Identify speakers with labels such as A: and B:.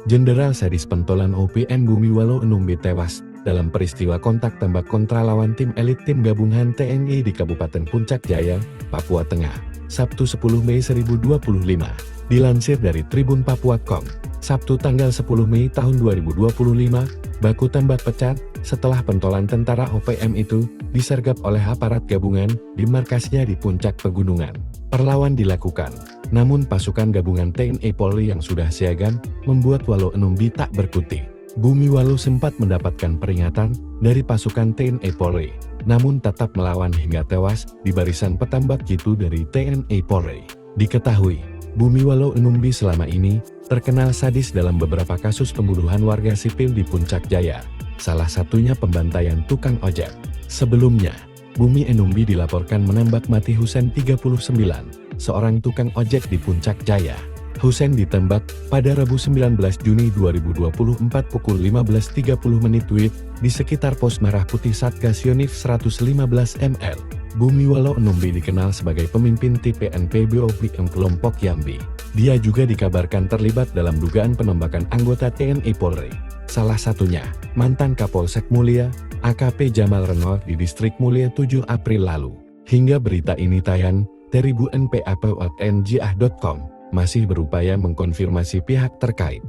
A: Jenderal sadis pentolan OPM Bumiwalo Enumbi tewas dalam peristiwa kontak tembak kontra lawan tim elit tim gabungan TNI di Kabupaten Puncak Jaya, Papua Tengah, Sabtu 10 Mei 2025. Dilansir dari Tribun Papua.com, Sabtu tanggal 10 Mei tahun 2025, baku tembak pecah setelah pentolan tentara OPM itu disergap oleh aparat gabungan di markasnya di puncak pegunungan. Perlawan dilakukan, namun pasukan gabungan TNI Polri yang sudah siaga membuat Walo Enumbi tak berkutik. Bumiwalo sempat mendapatkan peringatan dari pasukan TNI Polri, namun tetap melawan hingga tewas di barisan petambak jitu dari TNI Polri. Diketahui, Bumiwalo Enumbi selama ini terkenal sadis dalam beberapa kasus pembunuhan warga sipil di Puncak Jaya, salah satunya pembantaian tukang ojek. Sebelumnya, Bumi Enumbi dilaporkan menembak mati Husen 39, seorang tukang ojek di Puncak Jaya. Husen ditembak pada Rabu 19 Juni 2024 pukul 15.30 WIB di sekitar pos Merah Putih Satgas Yonif 115 ml. Bumiwalo Enumbi dikenal sebagai pemimpin TPNP BOPM kelompok Yambi. Dia juga dikabarkan terlibat dalam dugaan penembakan anggota TNI Polri. Salah satunya, mantan Kapolsek Mulia, AKP Jamal Renol di Distrik Mulia 7 April lalu. Hingga berita ini tayang, Teribu NPAPOTNJAH.com masih berupaya mengkonfirmasi pihak terkait.